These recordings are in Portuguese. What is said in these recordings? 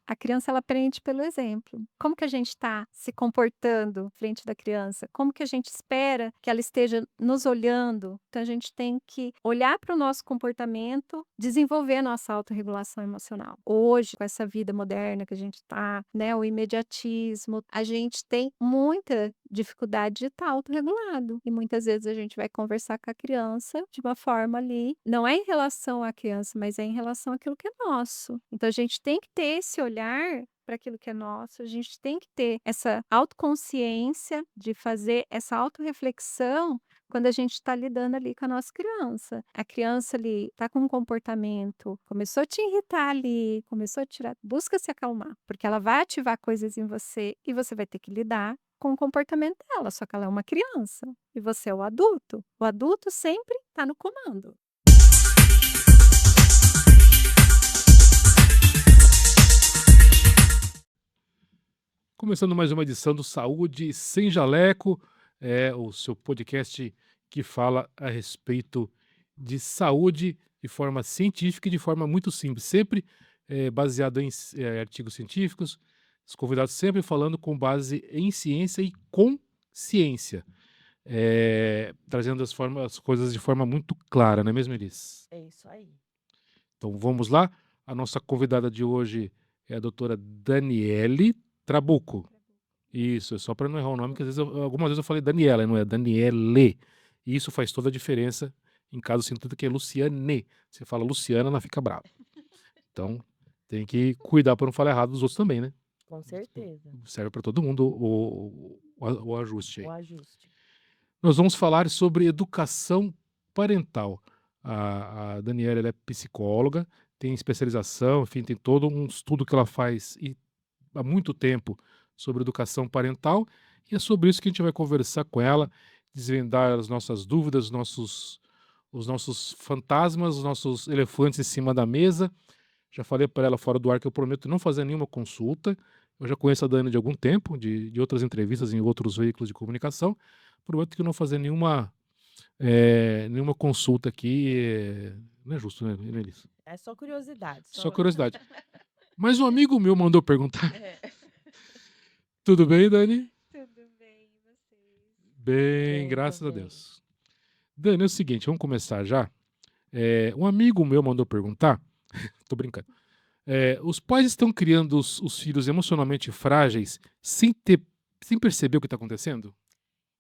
A criança ela aprende pelo exemplo. Como que a gente está se comportando frente da criança? Como que a gente espera que ela esteja nos olhando? Então a gente tem que olhar para o nosso comportamento, desenvolver a nossa autorregulação emocional. Hoje, com essa vida moderna que a gente está, né, o imediatismo, a gente tem muita dificuldade de estar autorregulado. E muitas vezes a gente vai conversar com a criança de uma forma ali, não é em relação à criança, mas é em relação àquilo que é nosso. Então a gente tem que ter esse olhar para aquilo que é nosso, a gente tem que ter essa autoconsciência de fazer essa autorreflexão quando a gente está lidando ali com a nossa criança. A criança ali está com um comportamento, começou a te irritar ali, começou a tirar, busca se acalmar, porque ela vai ativar coisas em você e você vai ter que lidar com o comportamento dela, só que ela é uma criança e você é o adulto. O adulto sempre está no comando. Começando mais uma edição do Saúde Sem Jaleco, é o seu podcast que fala a respeito de saúde de forma científica e de forma muito simples, sempre baseado em artigos científicos, os convidados sempre falando com base em ciência e com ciência, trazendo as coisas de forma muito clara, não é mesmo, Elis? É isso aí. Então vamos lá, a nossa convidada de hoje é a doutora Daniele Trabuco. Isso, é só para não errar o nome, que às vezes algumas vezes eu falei Daniela, não é Daniele. E isso faz toda a diferença em caso sinta que é Luciane. Você fala Luciana, ela fica brava. Então, tem que cuidar para não falar errado dos outros também, né? Com certeza. Serve para todo mundo o ajuste O aí. ajuste. Nós vamos falar sobre educação parental. A Daniela ela é psicóloga, tem especialização, enfim, tem todo um estudo que ela faz há muito tempo sobre educação parental, e é sobre isso que a gente vai conversar com ela, desvendar as nossas dúvidas, os nossos fantasmas, os nossos elefantes em cima da mesa. Já falei para ela fora do ar que eu prometo não fazer nenhuma consulta. Eu já conheço a Dani de algum tempo, de outras entrevistas em outros veículos de comunicação. Prometo que não fazer nenhuma consulta aqui. Não é justo, né, Elis? É só curiosidade, Só só. curiosidade. Mas um amigo meu mandou perguntar. É. Tudo bem, Dani? Tudo bem, e vocês? Bem, Bem graças a também. Deus. Dani, é o seguinte, vamos começar já. Um amigo meu mandou perguntar, tô brincando. Os pais estão criando os filhos emocionalmente frágeis sem perceber o que está acontecendo?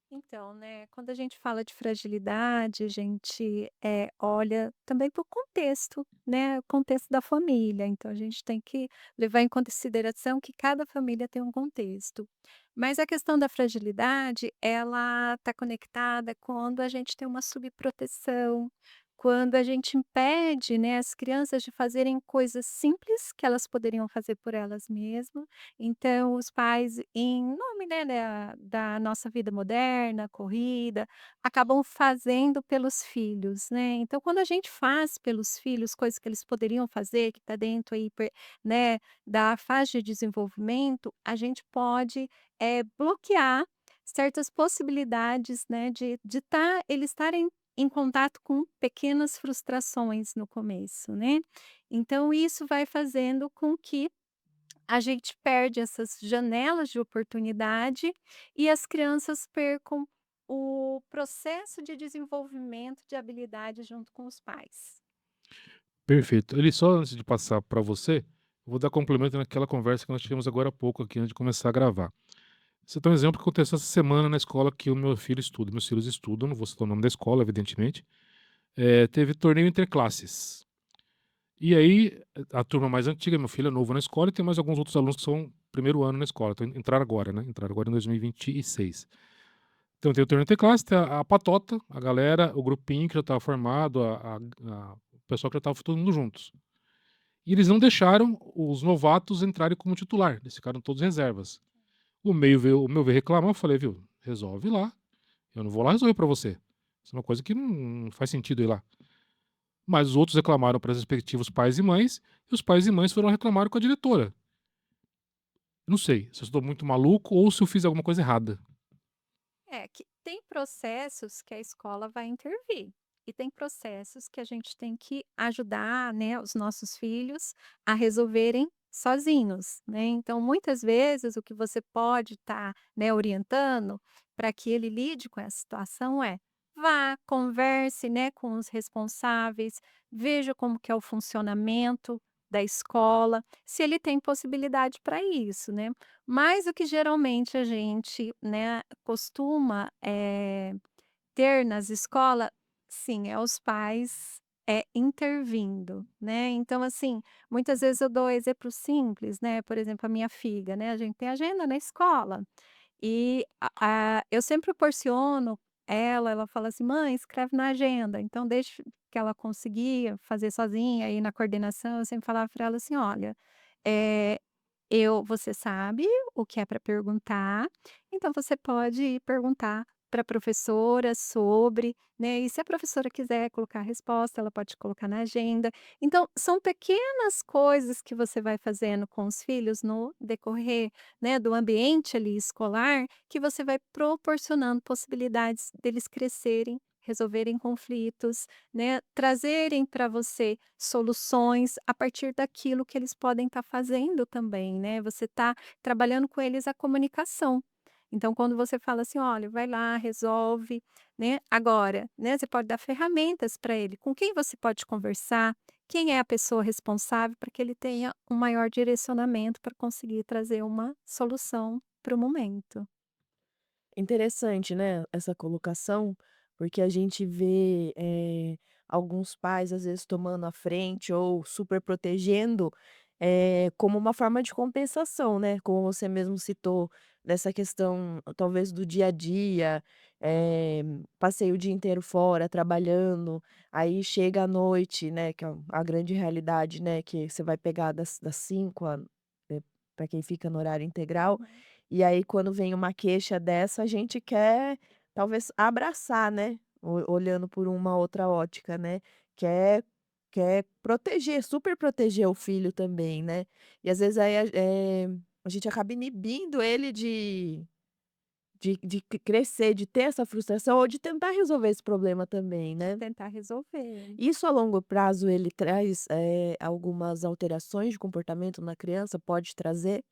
Então, né, quando a gente fala de fragilidade, a gente, olha também para o contexto, né, o contexto da família. Então a gente tem que levar em consideração que cada família tem um contexto. Mas a questão da fragilidade, ela está conectada quando a gente tem uma subproteção, quando a gente impede, né, as crianças de fazerem coisas simples que elas poderiam fazer por elas mesmas. Então, os pais, em nome, né, da nossa vida moderna, corrida, acabam fazendo pelos filhos, né. Então, quando a gente faz pelos filhos coisas que eles poderiam fazer, que está dentro aí, né, da fase de desenvolvimento, a gente pode, bloquear certas possibilidades, né, de eles estarem em contato com pequenas frustrações no começo, né. Então isso vai fazendo com que a gente perde essas janelas de oportunidade e as crianças percam o processo de desenvolvimento de habilidade junto com os pais. Perfeito. Ele só antes de passar para você, eu vou dar complemento naquela conversa que nós tivemos agora há pouco aqui antes de começar a gravar. Você tem um exemplo que aconteceu essa semana na escola que o meu filho estuda. Meus filhos estudam, não vou citar o nome da escola, evidentemente. Teve torneio entre classes. E aí, a turma mais antiga, meu filho é novo na escola, e tem mais alguns outros alunos que são primeiro ano na escola. Então, entraram agora, né? Entraram agora em 2026. Então, tem o torneio entre classes, tem a patota, a galera, o grupinho que já estava formado, o pessoal que já estava todo mundo juntos. E eles não deixaram os novatos entrarem como titular, eles ficaram todos reservas. O meu veio reclamar, eu falei, viu, resolve lá. Eu não vou lá resolver pra você. Isso é uma coisa que não faz sentido ir lá. Mas os outros reclamaram para os respectivos pais e mães, e os pais e mães foram reclamar com a diretora. Não sei se eu estou muito maluco ou se eu fiz alguma coisa errada. É, que tem processos que a escola vai intervir, e tem processos que a gente tem que ajudar, né, os nossos filhos a resolverem sozinhos, né. Então, muitas vezes, o que você pode estar, né, orientando para que ele lide com essa situação é: vá, converse, né, com os responsáveis, veja como que é o funcionamento da escola, se ele tem possibilidade para isso, né. Mas o que geralmente a gente, né, costuma, ter nas escolas, sim, é os pais, intervindo, né. Então, assim, muitas vezes eu dou exemplo simples, né, por exemplo, a minha filha, né, a gente tem agenda na escola, e eu sempre proporciono ela fala assim: "Mãe, escreve na agenda", então desde que ela conseguia fazer sozinha, ir na coordenação, eu sempre falava para ela assim: "Olha, eh, você sabe o que é para perguntar, então você pode ir perguntar para a professora sobre, né, e se a professora quiser colocar a resposta, ela pode colocar na agenda". Então, são pequenas coisas que você vai fazendo com os filhos no decorrer, né, do ambiente ali escolar, que você vai proporcionando possibilidades deles crescerem, resolverem conflitos, né, trazerem para você soluções a partir daquilo que eles podem estar fazendo também, né. Você está trabalhando com eles a comunicação. Então, quando você fala assim: "Olha, vai lá, resolve", né. Agora, né, você pode dar ferramentas para ele, com quem você pode conversar, quem é a pessoa responsável para que ele tenha um maior direcionamento para conseguir trazer uma solução para o momento. Interessante, né, essa colocação, porque a gente vê, alguns pais, às vezes, tomando a frente ou super protegendo, como uma forma de compensação, né, como você mesmo citou, dessa questão, talvez, do dia a dia, passei o dia inteiro fora trabalhando, aí chega à noite, né, que é a grande realidade, né, que você vai pegar das 5 para quem fica no horário integral, Uhum. e aí quando vem uma queixa dessa, a gente quer talvez abraçar, né, olhando por uma outra ótica, né, quer quer proteger, super proteger o filho também, né. E às vezes aí a gente acaba inibindo ele de crescer, de ter essa frustração ou de tentar resolver esse problema também, De né. tentar resolver. Isso a longo prazo ele traz, algumas alterações de comportamento na criança? Pode trazer?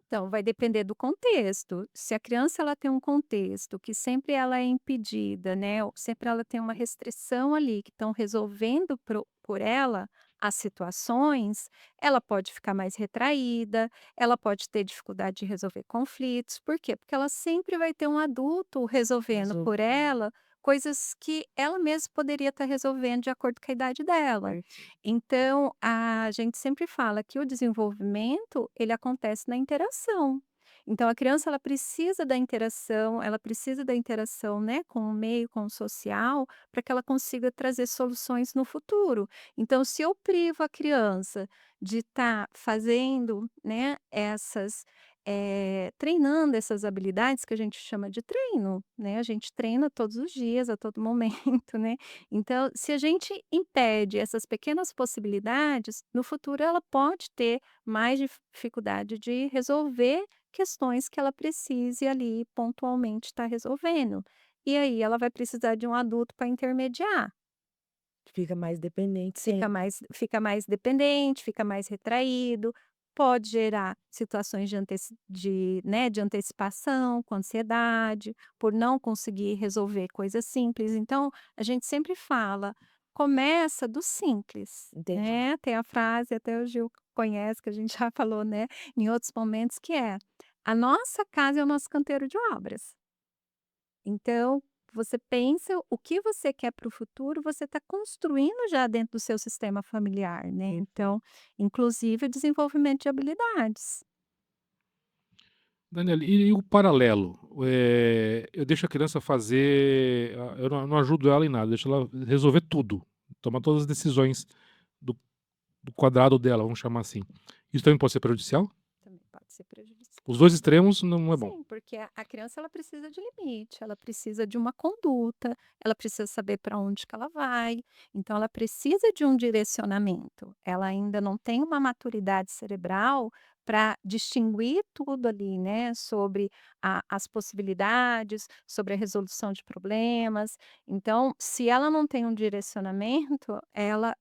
Então, vai depender do contexto. Se a criança ela tem um contexto que sempre ela é impedida, né, ou sempre ela tem uma restrição ali, que estão resolvendo por ela as situações, ela pode ficar mais retraída, ela pode ter dificuldade de resolver conflitos. Por quê? Porque ela sempre vai ter um adulto resolvendo por Resolvendo. ela coisas que ela mesma poderia estar resolvendo de acordo com a idade dela. Perfeito. Então, a gente sempre fala que o desenvolvimento, ele acontece na interação. Então, a criança ela precisa da interação, né, com o meio, com o social, para que ela consiga trazer soluções no futuro. Então, se eu privo a criança de estar fazendo, né, treinando essas habilidades que a gente chama de treino, né, a gente treina todos os dias, a todo momento, né. Então, se a gente impede essas pequenas possibilidades, no futuro ela pode ter mais dificuldade de resolver questões que ela precise ali pontualmente estar resolvendo. E aí ela vai precisar de um adulto para intermediar. Fica mais dependente sempre. Fica mais dependente, fica mais retraído, pode gerar situações de antecipação, com ansiedade, por não conseguir resolver coisas simples. Então, a gente sempre fala: "Começa do simples", Entendi. né. Tem a frase, até o Gil conhece, que a gente já falou, né, em outros momentos, que é: "A nossa casa é o nosso canteiro de obras". Então, você pensa o que você quer para o futuro, você está construindo já dentro do seu sistema familiar, né. Então, inclusive o desenvolvimento de habilidades. Daniela, e o paralelo? Eu deixo a criança fazer, eu não ajudo ela em nada, deixo ela resolver tudo, tomar todas as decisões do do quadrado dela, vamos chamar assim. Isso também pode ser prejudicial? Também pode ser Os 2 prejudicial. extremos não é bom. Sim, porque a criança ela precisa de limite, ela precisa de uma conduta, ela precisa saber para onde que ela vai, então ela precisa de um direcionamento. Ela ainda não tem uma maturidade cerebral para distinguir tudo ali, né, sobre as possibilidades, sobre a resolução de problemas. Então, se ela não tem um direcionamento, ela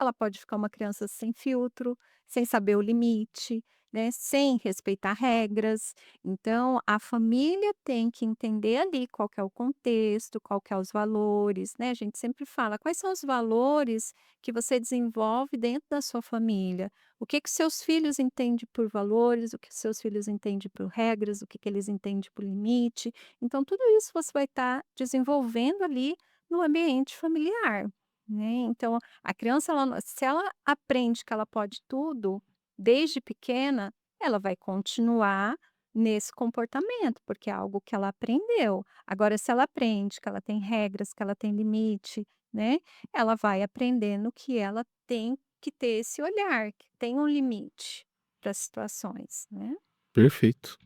ela pode ficar uma criança sem filtro, sem saber o limite, né, sem respeitar regras. Então, a família tem que entender ali qual que é o contexto, qual que é os valores, né? A gente sempre fala quais são os valores que você desenvolve dentro da sua família. O que que seus filhos entendem por valores, o que seus filhos entendem por regras, o que que eles entendem por limite. Então, tudo isso você vai estar desenvolvendo ali no ambiente familiar, né? Então, a criança, se ela aprende que ela pode tudo desde pequena, ela vai continuar nesse comportamento, porque é algo que ela aprendeu. Agora, se ela aprende que ela tem regras, que ela tem limite, né? Ela vai aprendendo que ela tem que ter esse olhar, que tem um limite para as situações, né. Perfeito.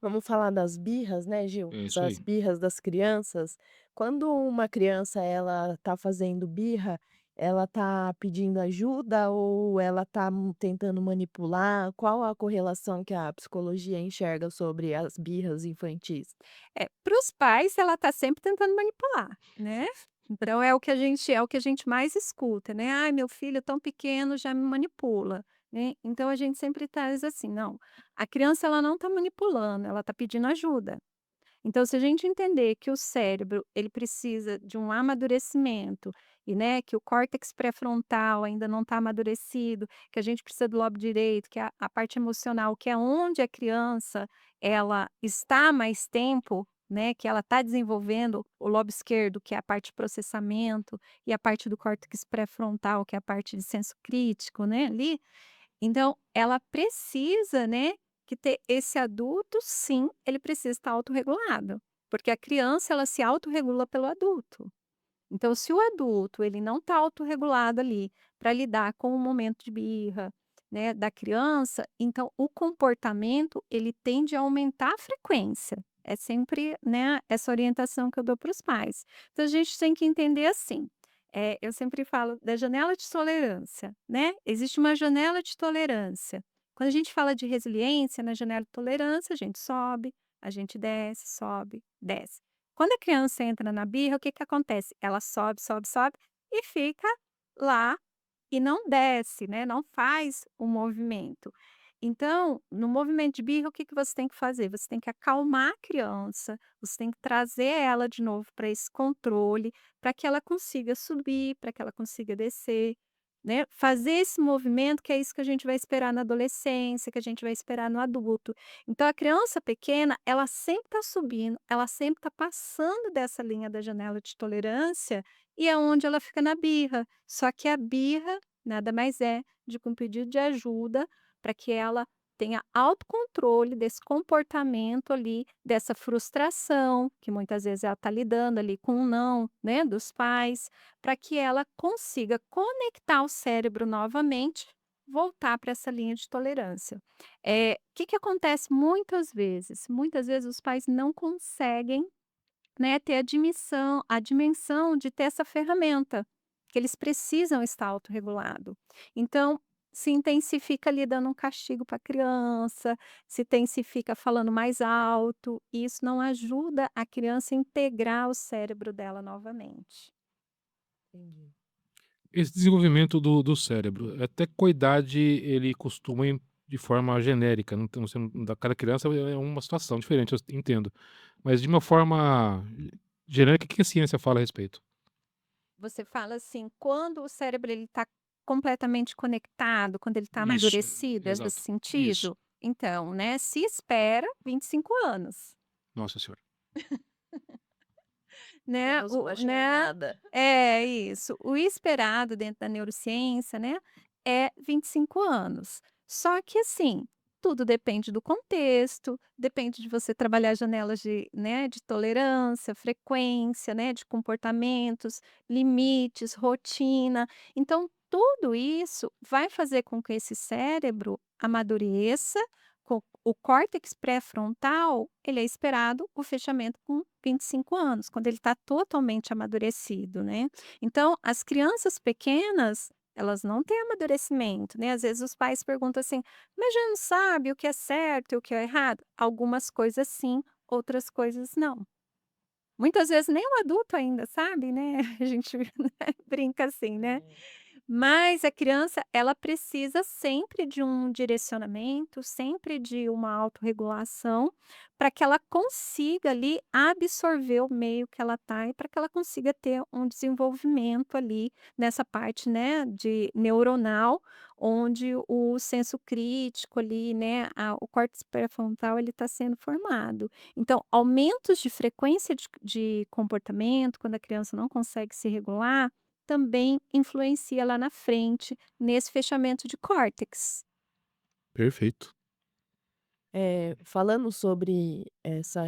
Vamos falar das birras, né, Gil? É isso Das aí. birras das crianças. Quando uma criança ela tá fazendo birra, ela tá pedindo ajuda ou ela tá tentando manipular? Qual a correlação que a psicologia enxerga sobre as birras infantis? É, para os pais ela está sempre tentando manipular, né. Então é o que a gente mais escuta, né: "Ai, meu filho tão pequeno já me manipula", né. Então a gente sempre traz assim: "Não, a criança ela não está manipulando, ela está pedindo ajuda". Então, se a gente entender que o cérebro, ele precisa de um amadurecimento e, né, que o córtex pré-frontal ainda não está amadurecido, que a gente precisa do lobo direito, que é a parte emocional, que é onde a criança ela está há mais tempo, né, que ela está desenvolvendo o lobo esquerdo, que é a parte de processamento, e a parte do córtex pré-frontal, que é a parte de senso crítico, né, ali. Então, ela precisa, né, que ter esse adulto, sim, ele precisa estar autorregulado, porque a criança ela se autorregula pelo adulto. Então, se o adulto ele não está autorregulado ali para lidar com o momento de birra, né, da criança, então o comportamento ele tende a aumentar a frequência. É sempre, né, essa orientação que eu dou para os pais. Então a gente tem que entender assim, eu sempre falo da janela de tolerância, né? Existe uma janela de tolerância. Quando a gente fala de resiliência, na janela de tolerância, a gente sobe, a gente desce, sobe, desce. Quando a criança entra na birra, o que que acontece? Ela sobe, sobe, sobe e fica lá e não desce, né, não faz o movimento. Então, no movimento de birra, o que que você tem que fazer? Você tem que acalmar a criança, você tem que trazer ela de novo para esse controle, para que ela consiga subir, para que ela consiga descer, né. Fazer esse movimento, que é isso que a gente vai esperar na adolescência, que a gente vai esperar no adulto. Então a criança pequena, ela sempre está subindo, ela sempre está passando dessa linha da janela de tolerância, e é onde ela fica na birra. Só que a birra nada mais é de que um pedido de ajuda para que ela tenha autocontrole desse comportamento ali, dessa frustração, que muitas vezes ela está lidando ali com o não, né, dos pais, para que ela consiga conectar o cérebro novamente, voltar para essa linha de tolerância. O que que acontece muitas vezes? Muitas vezes os pais não conseguem, né, ter a dimensão de ter essa ferramenta, que eles precisam estar autorregulado. Então, se intensifica ali dando um castigo para a criança, se intensifica falando mais alto, e isso não ajuda a criança a integrar o cérebro dela novamente. Entendi. Esse desenvolvimento do cérebro, até qual idade ele costuma de forma genérica, não tem você não da cada criança é uma situação diferente, eu entendo. Mas de uma forma genérica, o que a ciência fala a respeito? Você fala assim, quando o cérebro ele está completamente conectado, quando ele está Isso, amadurecido, é desse exato. Isso. sentido? Então, né, se espera 25 anos. Nossa senhora. Né, Temos uma o né jornada. é, isso. O esperado dentro da neurociência, né, é 25 anos. Só que assim, tudo depende do contexto, depende de você trabalhar janelas de, né, de tolerância, frequência, né, de comportamentos, limites, rotina. Então, tudo isso vai fazer com que esse cérebro amadureça, o córtex pré-frontal, ele é esperado o fechamento com 25 anos, quando ele está totalmente amadurecido, né. Então, as crianças pequenas, elas não têm amadurecimento, né, às vezes os pais perguntam assim: "Mas já não sabe o que é certo e o que é errado?". Algumas coisas sim, outras coisas não. Muitas vezes nem o adulto ainda sabe, né, a gente, né, brinca assim, né. Mas a criança, ela precisa sempre de um direcionamento, sempre de uma autorregulação, para que ela consiga ali absorver o meio que ela está e para que ela consiga ter um desenvolvimento ali nessa parte, né, de neuronal, onde o senso crítico ali, né, o córtex pré-frontal ele está sendo formado. Então, aumentos de frequência de comportamento, quando a criança não consegue se regular, também influencia lá na frente, nesse fechamento de córtex. Perfeito. Falando sobre essa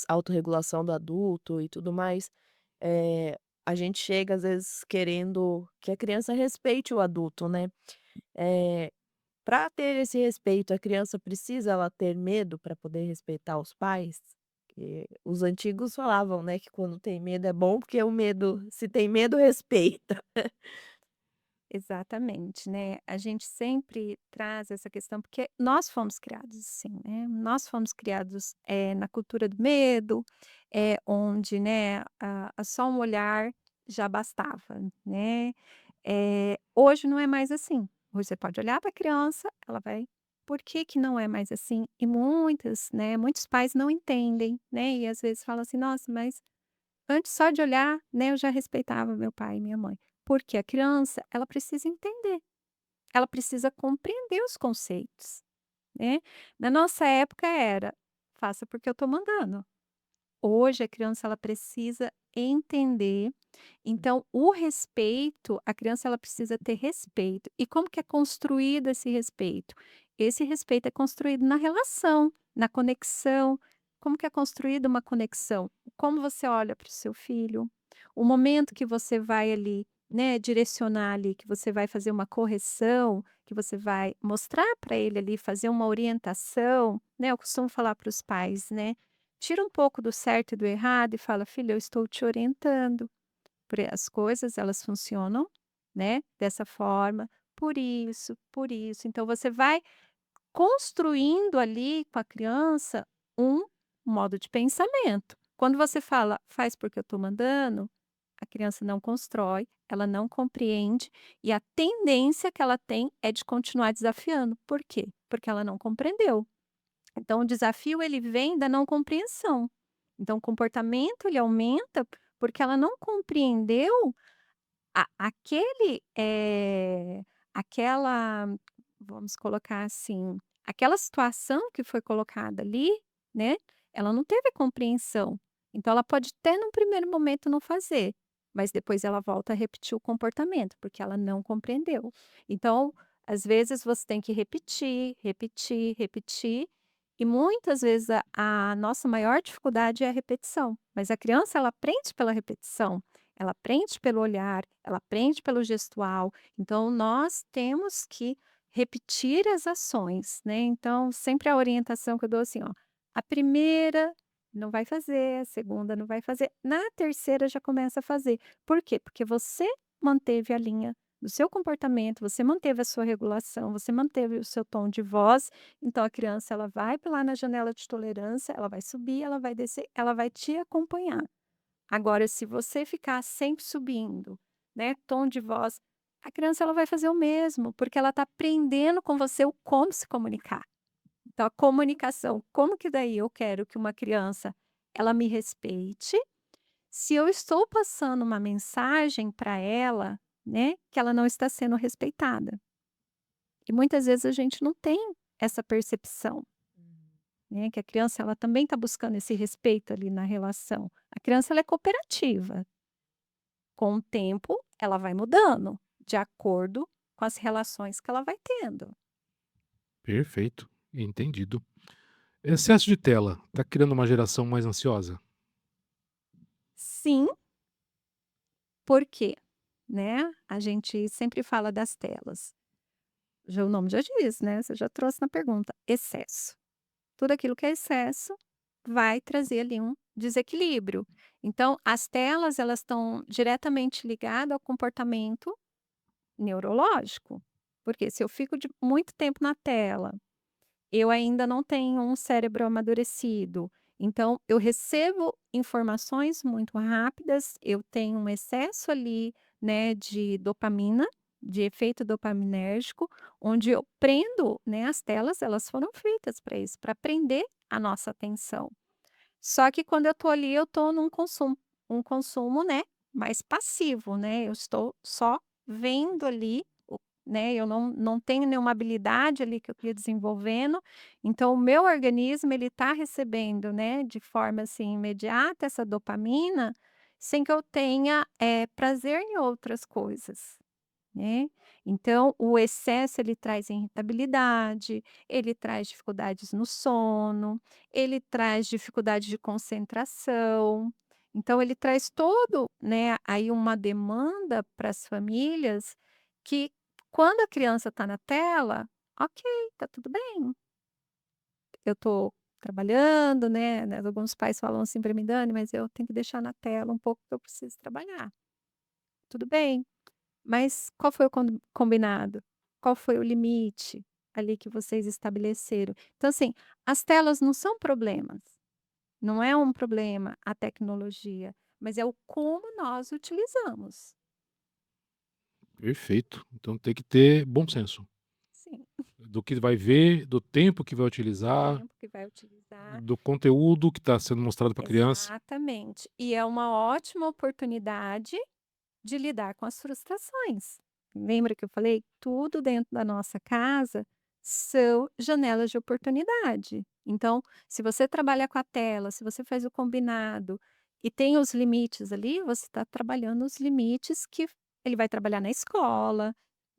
autorregulação do adulto e tudo mais, a gente chega às vezes querendo que a criança respeite o adulto, né. Eh, Pra ter esse respeito, a criança precisa ela ter medo para poder respeitar os pais? Que os antigos falavam, né, que quando tem medo é bom, porque o medo se tem medo, respeita. Exatamente, né. A gente sempre traz essa questão, porque nós fomos criados assim, né, nós fomos criados, na cultura do medo, onde, né, só um olhar já bastava, né. Hoje não é mais assim. Hoje você pode olhar para a criança, ela vai por que que não é mais assim? E muitos pais não entendem, né, e às vezes falam assim: "Nossa, mas antes só de olhar, né, eu já respeitava meu pai e minha mãe". Porque a criança, ela precisa entender, ela precisa compreender os conceitos, né. Na nossa época era: "Faça porque eu estou mandando". Hoje a criança ela precisa entender, então o respeito, a criança ela precisa ter respeito. E como que é construído esse respeito? Esse respeito é construído na relação, na conexão. Como que é construída uma conexão? Como você olha para o seu filho, o momento que você vai ali, né, direcionar ali, que você vai fazer uma correção, que você vai mostrar para ele ali, fazer uma orientação, né? Eu costumo falar para os pais, né? Tira um pouco do certo e do errado e fala: "Filho, eu estou te orientando, as coisas elas funcionam, né, dessa forma, por isso". Então você vai construindo ali com a criança um modo de pensamento. Quando você fala: "Faz porque eu estou mandando", a criança não constrói, ela não compreende e a tendência que ela tem é de continuar desafiando. Por quê? Porque ela não compreendeu. Então o desafio ele vem da não compreensão. Então o comportamento ele aumenta, porque ela não compreendeu aquela, vamos colocar assim, aquela situação que foi colocada ali, né, ela não teve compreensão. Então ela pode até num primeiro momento não fazer, mas depois ela volta a repetir o comportamento, porque ela não compreendeu. Então, às vezes você tem que repetir, repetir, repetir, e muitas vezes a nossa maior dificuldade é a repetição, mas a criança ela aprende pela repetição. Ela aprende pelo olhar, ela aprende pelo gestual, então nós temos que repetir as ações, né, então sempre a orientação que eu dou assim, ó, a primeira não vai fazer, a segunda não vai fazer, na terceira já começa a fazer. Por quê? Porque você manteve a linha do seu comportamento, você manteve a sua regulação, você manteve o seu tom de voz, então a criança ela vai lá na janela de tolerância, ela vai subir, ela vai descer, ela vai te acompanhar. Agora, se você ficar sempre subindo, né, tom de voz, a criança ela vai fazer o mesmo, porque ela está aprendendo com você o como se comunicar. Então, a comunicação, como que daí eu quero que uma criança ela me respeite, se eu estou passando uma mensagem para ela, né, que ela não está sendo respeitada. E muitas vezes a gente não tem essa percepção, né, que a criança ela também está buscando esse respeito ali na relação. A criança ela é cooperativa. Com o tempo, ela vai mudando, de acordo com as relações que ela vai tendo. Perfeito. Entendido. Excesso de tela está criando uma geração mais ansiosa? Sim, por quê? Né, a gente sempre fala das telas. Já o nome já diz, né, você já trouxe na pergunta, excesso. Tudo aquilo que é excesso vai trazer ali um desequilíbrio. Então, as telas elas estão diretamente ligadas ao comportamento neurológico. Porque se eu fico de muito tempo na tela, eu ainda não tenho um cérebro amadurecido, então eu recebo informações muito rápidas, eu tenho um excesso ali, né, de dopamina, de efeito dopaminérgico, onde eu prendo, né, as telas, elas foram feitas para isso, para prender a nossa atenção. Só que quando eu tô ali, eu tô num consumo um consumo, né, mais passivo, né, eu estou só vendo ali, né, eu não tenho nenhuma habilidade ali que eu ia desenvolvendo, então o meu organismo ele tá recebendo, né, de forma, assim, imediata essa dopamina, sem que eu tenha, prazer em outras coisas. Né. Então o excesso ele traz irritabilidade, ele traz dificuldades no sono, ele traz dificuldade de concentração, então ele traz todo, né, aí uma demanda para as famílias que quando a criança está na tela, ok, tá tudo bem, eu estou trabalhando, né, alguns pais falam assim para mim: "Dani, mas eu tenho que deixar na tela um pouco porque eu preciso trabalhar". Tudo bem. Mas qual foi o combinado? Qual foi o limite ali que vocês estabeleceram? Então, assim, as telas não são problemas, não é um problema a tecnologia, mas é o como nós utilizamos. Perfeito. Então tem que ter bom senso, Sim, do que vai ver, do tempo que vai do utilizar, tempo que vai utilizar. do conteúdo que está sendo mostrado para a criança. Exatamente. E é uma ótima oportunidade de lidar com as frustrações. Lembra que eu falei? Tudo dentro da nossa casa são janelas de oportunidade. Então, se você trabalha com a tela, se você faz o combinado e tem os limites ali, você está trabalhando os limites que ele vai trabalhar na escola,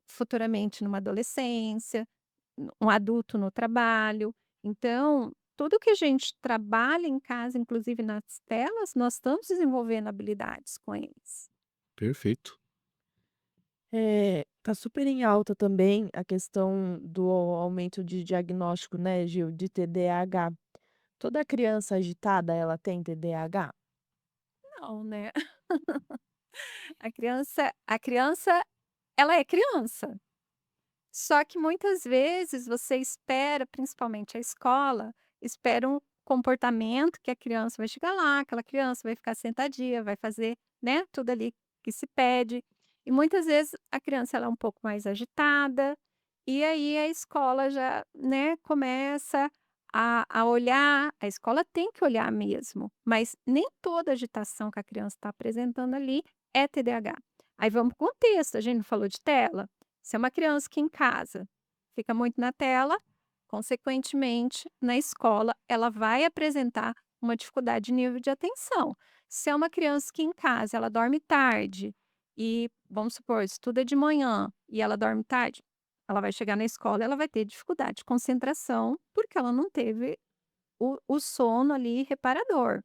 futuramente numa adolescência, um adulto no trabalho. Então, tudo que a gente trabalha em casa, inclusive nas telas, nós estamos desenvolvendo habilidades com eles. Perfeito. Tá super em alta também a questão do aumento de diagnóstico, né, Gil, de TDAH. Toda criança agitada, ela tem TDAH? Não, né. A criança, ela é criança, só que muitas vezes você espera, principalmente a escola, espera um comportamento que a criança vai chegar lá, aquela criança vai ficar sentadinha, vai fazer, né, tudo ali que se pede, e muitas vezes a criança ela é um pouco mais agitada, e aí a escola já, né, começa a olhar, a escola tem que olhar mesmo, mas nem toda agitação que a criança está apresentando ali é TDAH. Aí vamos para o contexto, a gente não falou de tela? Se é uma criança que em casa fica muito na tela, consequentemente, na escola, ela vai apresentar uma dificuldade de nível de atenção. Se é uma criança que em casa ela dorme tarde e, vamos supor, estuda de manhã e ela dorme tarde, ela vai chegar na escola, ela vai ter dificuldade de concentração, porque ela não teve o sono ali reparador.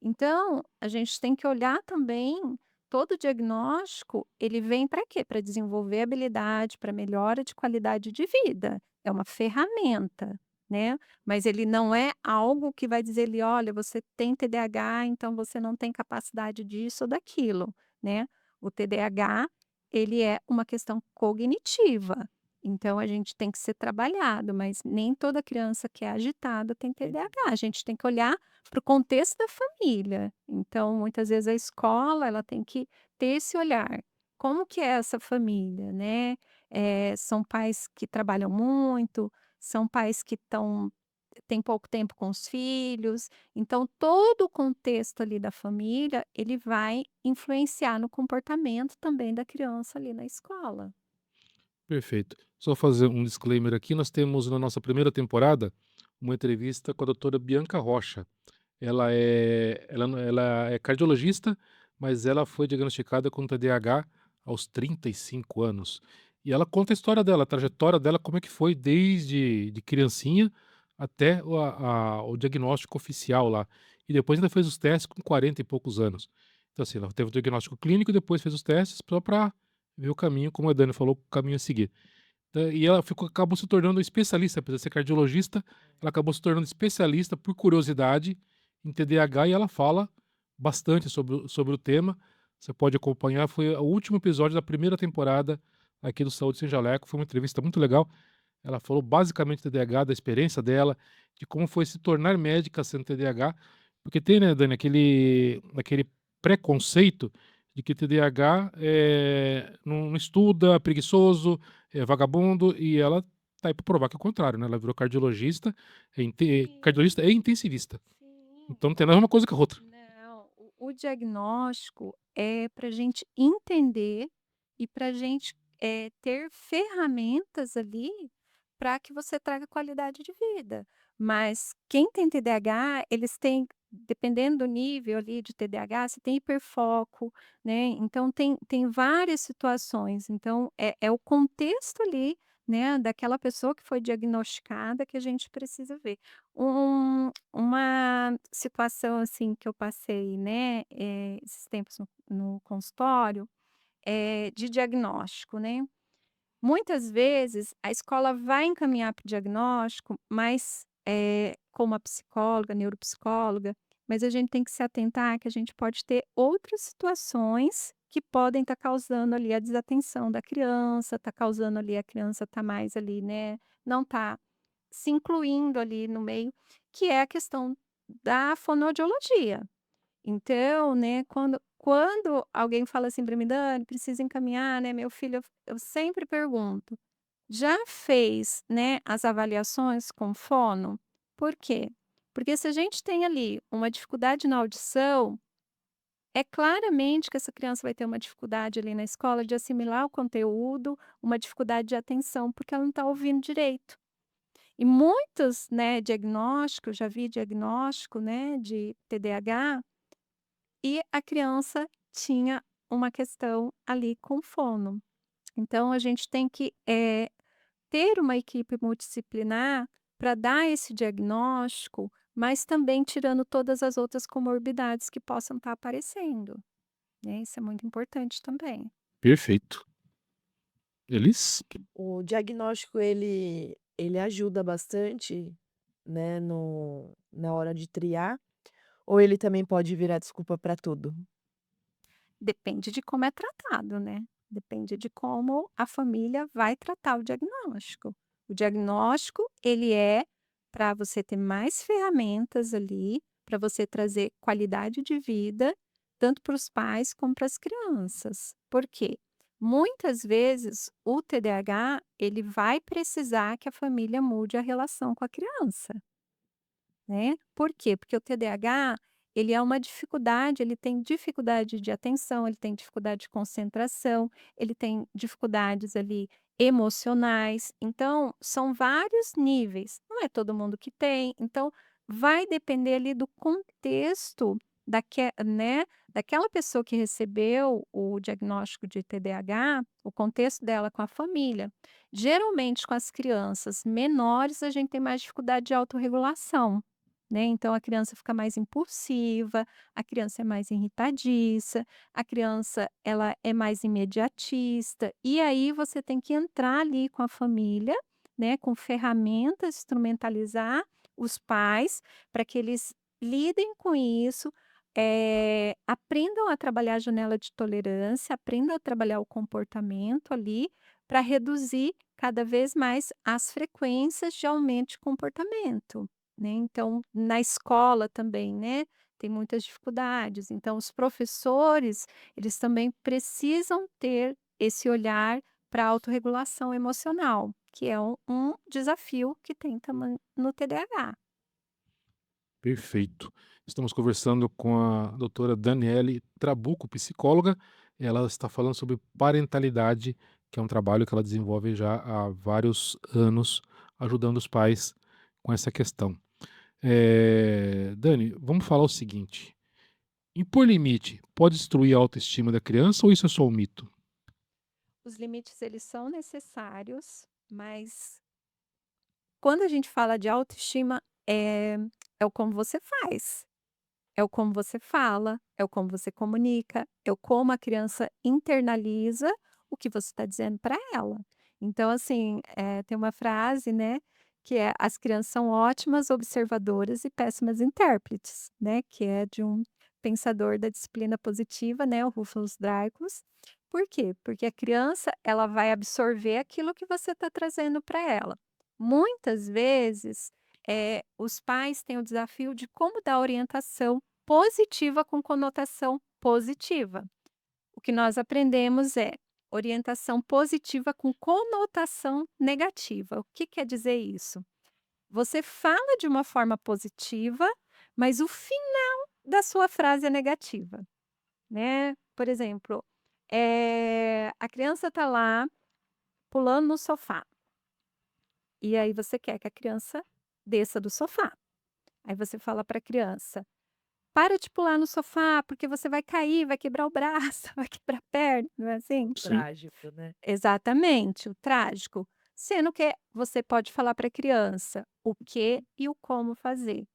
Então, a gente tem que olhar também, todo diagnóstico, ele vem para quê? Para desenvolver habilidade, para melhora de qualidade de vida. É uma ferramenta, né, mas ele não é algo que vai dizer ali: "Olha, você tem TDAH, então você não tem capacidade disso ou daquilo", né. O TDAH, ele é uma questão cognitiva. Então a gente tem que ser trabalhado, mas nem toda criança que é agitada tem TDAH, a gente tem que olhar para o contexto da família. Então, muitas vezes a escola, ela tem que ter esse olhar. Como que é essa família, né? São pais que trabalham muito, são pais que têm pouco tempo com os filhos, então todo o contexto ali da família, ele vai influenciar no comportamento também da criança ali na escola. Perfeito. Só fazer um disclaimer aqui, nós temos na nossa primeira temporada uma entrevista com a doutora Bianca Rocha. Ela é cardiologista, mas ela foi diagnosticada com TDAH aos 35 anos. E ela conta a história dela, a trajetória dela, como é que foi desde de criancinha até o diagnóstico oficial lá. E depois ainda fez os testes com 40 e poucos anos. Então, assim, ela teve o diagnóstico clínico e depois fez os testes só para ver o caminho, como a Dani falou, o caminho a seguir. E ela acabou se tornando especialista, apesar de ser cardiologista, ela acabou se tornando especialista por curiosidade em TDAH e ela fala bastante sobre o tema. Você pode acompanhar, foi o último episódio da primeira temporada aqui do Saúde Sem Jaleco, foi uma entrevista muito legal. Ela falou basicamente do TDAH, da experiência dela, de como foi se tornar médica sendo TDAH, porque tem, né, Dani, aquele preconceito de que TDAH não estuda, preguiçoso, é vagabundo, e ela tá aí pra provar que é o contrário, né, ela virou cardiologista, Sim, cardiologista e intensivista. sim. Então não tem nada a ver uma coisa com a outra. Não, o diagnóstico é para a gente entender e para a gente, ter ferramentas ali para que você traga qualidade de vida. Mas quem tem TDAH, eles têm, dependendo do nível ali de TDAH, você tem hiperfoco, né, então tem várias situações. Então é o contexto ali, né, daquela pessoa que foi diagnosticada que a gente precisa ver. Uma situação, assim, que eu passei, né, esses tempos no consultório, de diagnóstico, né. Muitas vezes a escola vai encaminhar para o diagnóstico, mas, como a psicóloga, neuropsicóloga, mas a gente tem que se atentar que a gente pode ter outras situações que podem estar causando ali a desatenção da criança, tá causando ali a criança tá mais ali, né, não tá se incluindo ali no meio, que é a questão da fonoaudiologia. Então, né, quando alguém fala assim para mim: "Dani, precisa encaminhar, né, meu filho", eu sempre pergunto: "Já fez, né, as avaliações com fono?" Por quê? Porque se a gente tem ali uma dificuldade na audição, é claramente que essa criança vai ter uma dificuldade ali na escola de assimilar o conteúdo, uma dificuldade de atenção, porque ela não está ouvindo direito. E muitos, né, diagnósticos, já vi diagnóstico, né, de TDAH, e a criança tinha uma questão ali com fono. Então a gente tem que, ter uma equipe multidisciplinar para dar esse diagnóstico, mas também tirando todas as outras comorbidades que possam estar aparecendo, né, isso é muito importante também. Perfeito. Eles O diagnóstico ele ajuda bastante, né, no na hora de triar, ou ele também pode virar desculpa para tudo? Depende de como é tratado, né, depende de como a família vai tratar o diagnóstico. O diagnóstico, ele é para você ter mais ferramentas ali, para você trazer qualidade de vida, tanto para os pais como para as crianças. Por quê? Muitas vezes o TDAH, ele vai precisar que a família mude a relação com a criança. Né. Por quê? Porque o TDAH, ele é uma dificuldade, ele tem dificuldade de atenção, ele tem dificuldade de concentração, ele tem dificuldades ali emocionais, então são vários níveis, não é todo mundo que tem, então vai depender ali do contexto né, daquela pessoa que recebeu o diagnóstico de TDAH, o contexto dela com a família. Geralmente com as crianças menores a gente tem mais dificuldade de autorregulação. Né, então a criança fica mais impulsiva, a criança é mais irritadiça, a criança ela é mais imediatista, e aí você tem que entrar ali com a família, né, com ferramentas, instrumentalizar os pais para que eles lidem com isso, aprendam a trabalhar a janela de tolerância, aprendam a trabalhar o comportamento ali, para reduzir cada vez mais as frequências de aumento de comportamento. Né, então, na escola também, né, tem muitas dificuldades, então os professores, eles também precisam ter esse olhar para a autorregulação emocional, que é um desafio que tem também no TDAH. Perfeito. Estamos conversando com a doutora Daniele Trabuco, psicóloga. Ela está falando sobre parentalidade, que é um trabalho que ela desenvolve já há vários anos, ajudando os pais com essa questão. Dani, vamos falar o seguinte: impor limite pode destruir a autoestima da criança ou isso é só um mito? Os limites eles são necessários, mas quando a gente fala de autoestima, é o como você faz. É o como você fala, é o como você comunica, é o como a criança internaliza o que você está dizendo para ela. Então, assim, tem uma frase, né, que é: "As crianças são ótimas observadoras e péssimas intérpretes", né, que é de um pensador da disciplina positiva, né, o Rufus Dreyfus. Por quê? Porque a criança, ela vai absorver aquilo que você está trazendo para ela. Muitas vezes, os pais têm o desafio de como dar orientação positiva com conotação positiva. que nós aprendemos é orientação positiva com conotação negativa. O que quer dizer isso? Você fala de uma forma positiva, mas o final da sua frase é negativa, né. Por exemplo, a criança está lá pulando no sofá, e aí você quer que a criança desça do sofá. Aí você fala para a criança: "Para de pular no sofá, porque você vai cair, vai quebrar o braço, vai quebrar a perna", não é assim? Sim, Trágico, né. Exatamente, o trágico. Sendo que você pode falar para a criança o que e o como fazer.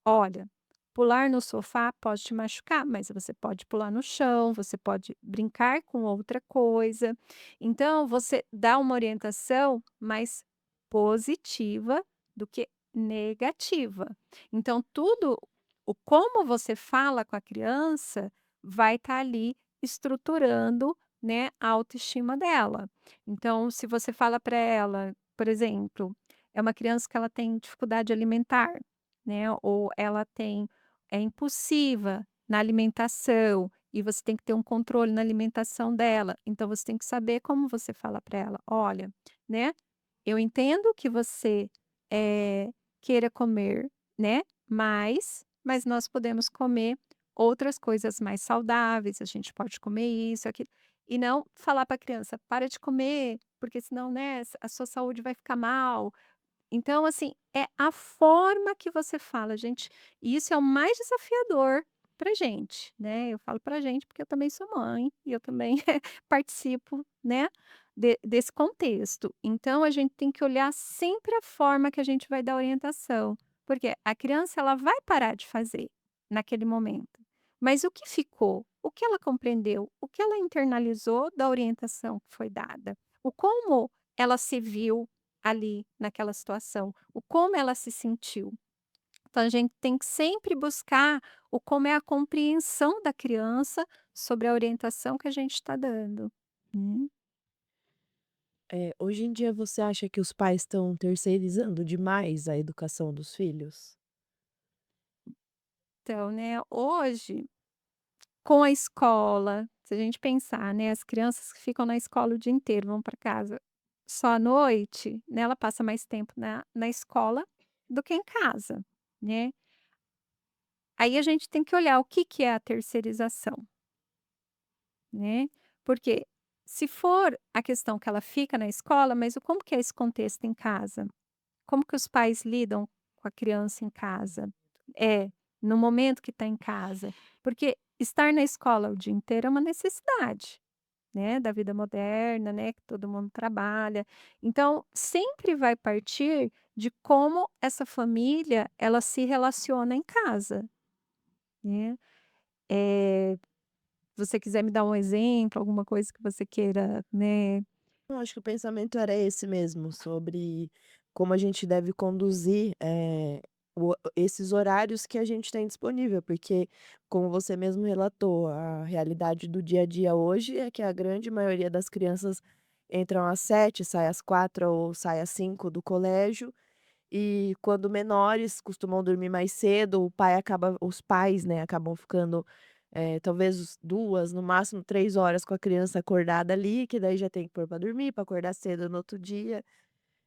Olha, pular no sofá pode te machucar, mas você pode pular no chão, você pode brincar com outra coisa. Então, você dá uma orientação mais positiva do que negativa. Então, tudo, o como você fala com a criança, vai estar ali estruturando, né, a autoestima dela. Então, se você fala para ela, por exemplo, é uma criança que ela tem dificuldade alimentar, né, ou ela é impulsiva na alimentação e você tem que ter um controle na alimentação dela. Então, você tem que saber como você fala para ela: "Olha, né, eu entendo que você, eh, queira comer, né, mas nós podemos comer outras coisas mais saudáveis, a gente pode comer isso, aquilo", e não falar para a criança: "Para de comer, porque senão, né, a sua saúde vai ficar mal". Então, assim, é a forma que você fala, gente, e isso é o mais desafiador pra gente, né. Eu falo pra gente, porque eu também sou mãe e eu também participo, né, desse contexto. Então a gente tem que olhar sempre a forma que a gente vai dar orientação, porque a criança ela vai parar de fazer naquele momento, mas o que ficou, o que ela compreendeu, o que ela internalizou da orientação que foi dada, o como ela se viu ali naquela situação, o como ela se sentiu. Então a gente tem que sempre buscar o como é a compreensão da criança sobre a orientação que a gente está dando. Hum. Hoje em dia você acha que os pais estão terceirizando demais a educação dos filhos? Então, né, hoje, com a escola, se a gente pensar, né, as crianças que ficam na escola o dia inteiro, vão para casa só à noite, né, ela passa mais tempo na escola do que em casa, né. Aí a gente tem que olhar o que que é a terceirização. Né, porque se for a questão que ela fica na escola, mas o como que é esse contexto em casa? Como que os pais lidam com a criança em casa? É, no momento que está em casa. Porque estar na escola o dia inteiro é uma necessidade, né, da vida moderna, né, que todo mundo trabalha. Então, sempre vai partir de como essa família, ela se relaciona em casa, né. Eh você quiser me dar um exemplo, alguma coisa que você queira, né. Eu acho que o pensamento era esse mesmo, sobre como a gente deve conduzir, esses horários que a gente tem disponível, porque, como você mesmo relatou, a realidade do dia a dia hoje é que a grande maioria das crianças entram às 7, sai às 4 ou sai às 5 do colégio, e quando menores costumam dormir mais cedo, os pais, né, acabam ficando, talvez 2, no máximo 3 horas com a criança acordada ali, que daí já tem que pôr para dormir, para acordar cedo no outro dia.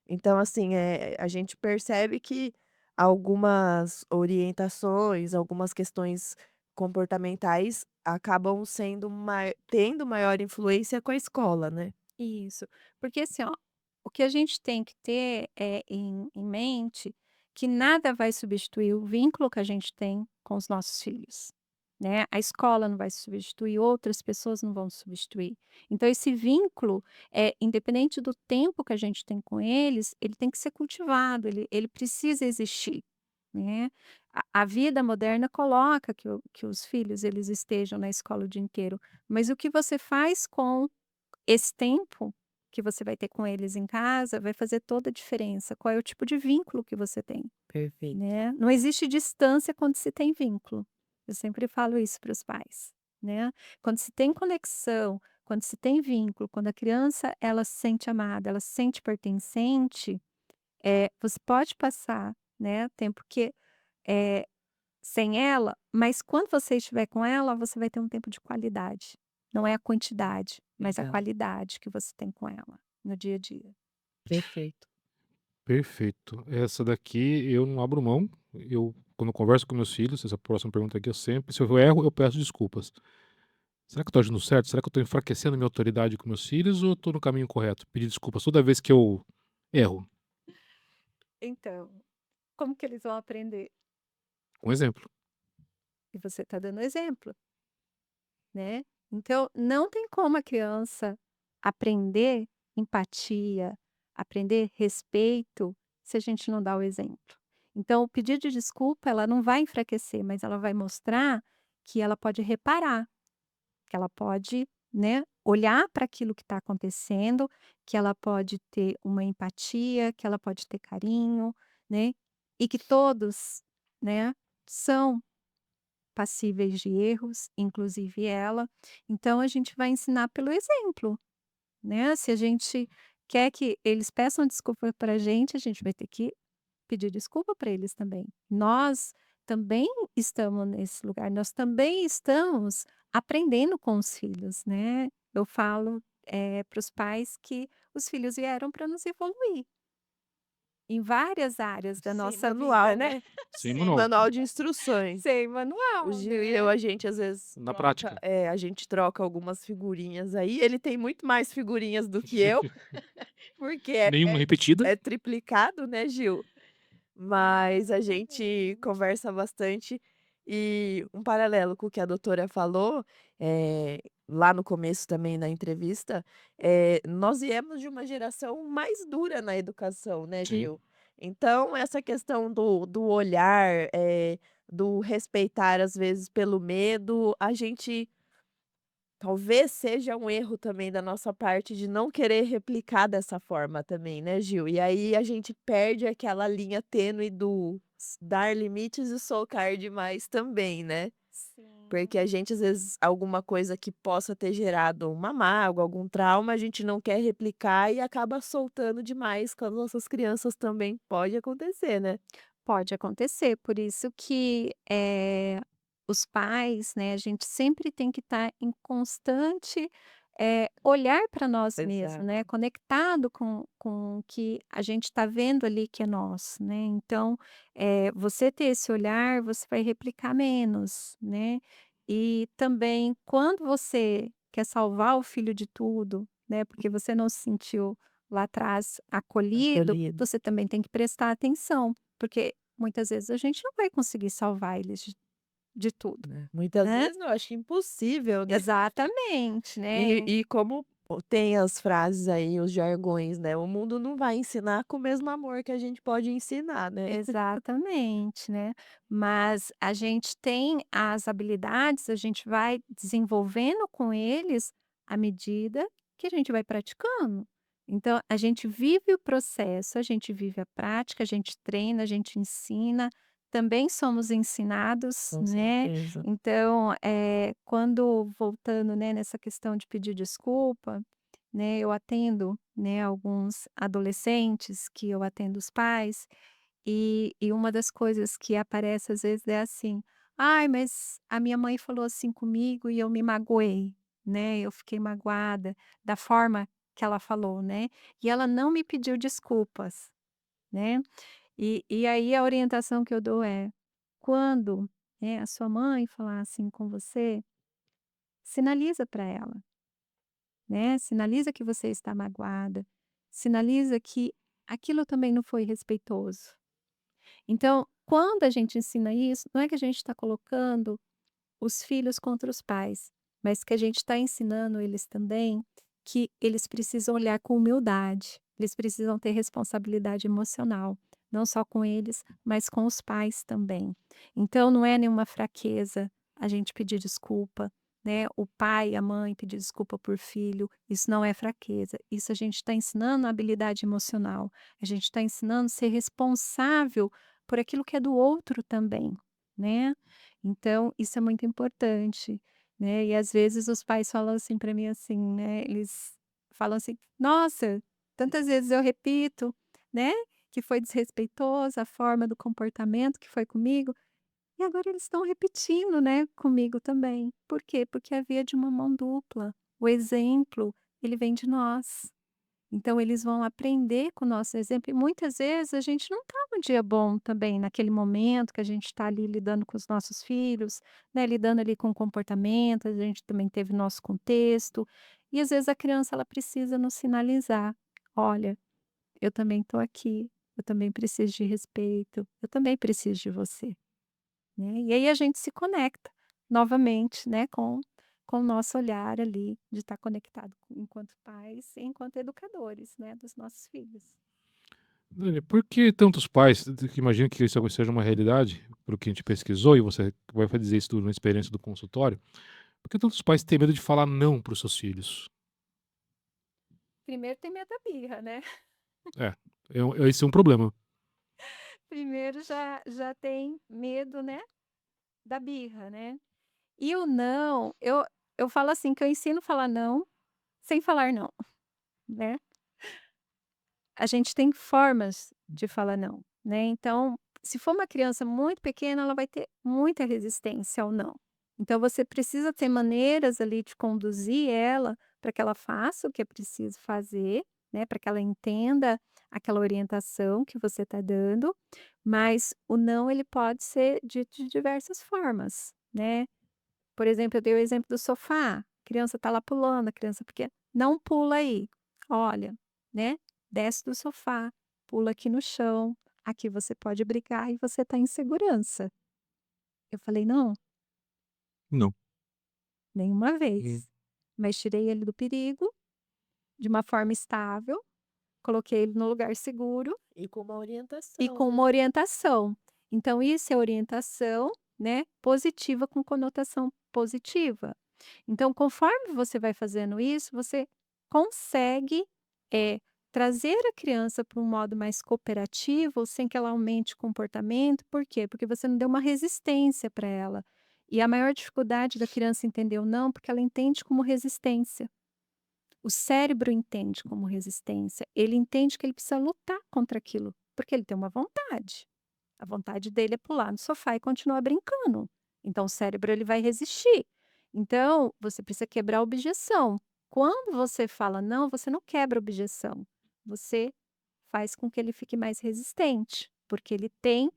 Então, assim, a gente percebe que algumas orientações, algumas questões comportamentais acabam tendo maior influência com a escola, né. Isso. Porque assim, ó, o que a gente tem que ter, em mente, que nada vai substituir o vínculo que a gente tem com os nossos filhos, né. A escola não vai substituir, outras pessoas não vão substituir. Então esse vínculo, independente do tempo que a gente tem com eles, ele tem que ser cultivado, ele precisa existir, né. A vida moderna coloca que os filhos eles estejam na escola o dia inteiro, mas o que você faz com esse tempo que você vai ter com eles em casa vai fazer toda a diferença. Qual é o tipo de vínculo que você tem, Perfeito. né. Não existe distância quando se tem vínculo. Eu sempre falo isso para os pais, né. Quando se tem conexão, quando se tem vínculo, quando a criança ela se sente amada, ela se sente pertencente, você pode passar, né, tempo que, eh, sem ela, mas quando você estiver com ela, você vai ter um tempo de qualidade. Não é a quantidade, mas a Legal, qualidade que você tem com ela no dia a dia. perfeito. Perfeito. Essa daqui eu não abro mão. Eu, quando eu converso com meus filhos, essa próxima pergunta aqui, eu sempre, se eu erro, eu peço desculpas. Será que eu tô agindo certo? Será que eu tô enfraquecendo minha autoridade com meus filhos ou eu tô no caminho correto? Pedir desculpas toda vez que eu erro. Então, como que eles vão aprender? Um exemplo. E você está dando exemplo, né. Então, não tem como a criança aprender empatia, aprender respeito, se a gente não dá o exemplo. Então, o pedido de desculpa, ela não vai enfraquecer, mas ela vai mostrar que ela pode reparar, que ela pode, né, olhar para aquilo que está acontecendo, que ela pode ter uma empatia, que ela pode ter carinho, né, e que todos, né, são passíveis de erros, inclusive ela. Então a gente vai ensinar pelo exemplo, né. Se a gente quer que eles peçam desculpa para a gente vai ter que pedir desculpa para eles também. Nós também estamos nesse lugar, nós também estamos aprendendo com os filhos, né. Eu falo, para os pais que os filhos vieram para nos evoluir, em várias áreas da Sem nossa manual, vida, né. né? Sem Sem manual. manual de instruções. Sem O manual, Gil e eu, né. a gente às vezes Na troca, prática. a gente troca algumas figurinhas aí. Ele tem muito mais figurinhas do que eu, porque Nenhuma repetida. é triplicado, né, Gil? Mas a gente Exatamente. conversa bastante e um paralelo com o que a doutora falou, lá no começo também da entrevista, nós viemos de uma geração mais dura na educação, né, Sim. Gil? Então essa questão do olhar, do respeitar às vezes pelo medo, a gente talvez seja um erro também da nossa parte de não querer replicar dessa forma também, né, Gil? E aí a gente perde aquela linha tênue do dar limites e soltar demais também, né? Porque Sim. a gente, às vezes, alguma coisa que possa ter gerado uma mágoa, algum trauma, a gente não quer replicar e acaba soltando demais com as nossas crianças também. Pode acontecer, né? Pode acontecer, por isso que, os pais, né, a gente sempre tem que estar em constante, olhar para nós mesmos, Exato. né, conectado com o que a gente está vendo ali que é nosso, né. Então, você ter esse olhar, você vai replicar menos, né. E também quando você quer salvar o filho de tudo, né, porque você não se sentiu lá atrás acolhido, Acolhido. você também tem que prestar atenção. Porque muitas vezes a gente não vai conseguir salvar eles de tudo, Né? Muitas né. vezes não, acho impossível, né? Exatamente, E né. e como tem as frases aí, os jargões, né, o mundo não vai ensinar com o mesmo amor que a gente pode ensinar, né. Exatamente, né. Mas a gente tem as habilidades, a gente vai desenvolvendo com eles à medida que a gente vai praticando. Então a gente vive o processo, a gente vive a prática, a gente treina, a gente ensina, também somos ensinados, Com né. certeza. Então, quando voltando, né, nessa questão de pedir desculpa, né, eu atendo, né, alguns adolescentes que eu atendo os pais, e uma das coisas que aparece às vezes é assim: "Ai, mas a minha mãe falou assim comigo e eu me magoei, né, eu fiquei magoada da forma que ela falou, né, e ela não me pediu desculpas", né. E aí a orientação que eu dou é: quando, né, a sua mãe falar assim com você, sinaliza para ela, né, sinaliza que você está magoada, sinaliza que aquilo também não foi respeitoso. Então, quando a gente ensina isso, não é que a gente está colocando os filhos contra os pais, mas que a gente está ensinando eles também que eles precisam olhar com humildade, eles precisam ter responsabilidade emocional, não só com eles, mas com os pais também. Então, não é nenhuma fraqueza a gente pedir desculpa, né? O pai, a mãe pedir desculpa por filho, isso não é fraqueza. Isso a gente está ensinando a habilidade emocional, a gente está ensinando a ser responsável por aquilo que é do outro também, né? Então, isso é muito importante, né, e às vezes os pais falam assim para mim, assim, né, eles falam assim: "Nossa, tantas vezes eu repito, né, que foi desrespeitoso a forma do comportamento que foi comigo", E agora eles estão repetindo, né, comigo também. Por quê? Porque é via de uma mão dupla. O exemplo, ele vem de nós. Então eles vão aprender com o nosso exemplo e muitas vezes a gente não está num dia bom também naquele momento que a gente está ali lidando com os nossos filhos, né, lidando ali com o comportamento, a gente também teve nosso contexto, e às vezes a criança ela precisa nos sinalizar: "Olha, eu também estou aqui, eu também preciso de respeito, eu também preciso de você", né. E aí a gente se conecta novamente, né, com o nosso olhar ali de estar conectado enquanto pais e enquanto educadores, né, dos nossos filhos. Dani, por que tantos pais, que imagino que isso seja uma realidade, pelo que a gente pesquisou, e você vai dizer isso na experiência do consultório, por que tantos pais têm medo de falar não para os seus filhos? Primeiro tem medo da birra, né. É, esse é um problema. Primeiro já tem medo, né, da birra, né. E o não, eu falo assim que eu ensino a falar não, sem falar não, né. A gente tem formas de falar não, né, então, se for uma criança muito pequena, ela vai ter muita resistência ao não. Então você precisa ter maneiras ali de conduzir ela para que ela faça o que é preciso fazer, né, para que ela entenda aquela orientação que você está dando, mas o não ele pode ser dito de diversas formas, né. Por exemplo, eu dei o exemplo do sofá, a criança está lá pulando, a criança pequena: "Não pula aí, olha, né, desce do sofá, pula aqui no chão, aqui você pode brincar e você está em segurança". Eu falei: "Não, Não. nenhuma Hum. vez", mas tirei ele do perigo, de uma forma estável, coloquei ele no lugar seguro E com uma e orientação, com né. uma orientação. Então isso é orientação, né, positiva com conotação positiva. Então, conforme você vai fazendo isso, você consegue, trazer a criança para um modo mais cooperativo, sem que ela aumente o comportamento. Por quê? Porque você não deu uma resistência para ela. E a maior dificuldade da criança entender o não, porque ela entende como resistência. O cérebro entende como resistência. Ele entende que ele precisa lutar contra aquilo, porque ele tem uma vontade. A vontade dele é pular no sofá e continuar brincando. Então o cérebro ele vai resistir. Então, você precisa quebrar a objeção. Quando você fala não, você não quebra a objeção. Você faz com que ele fique mais resistente, porque ele tem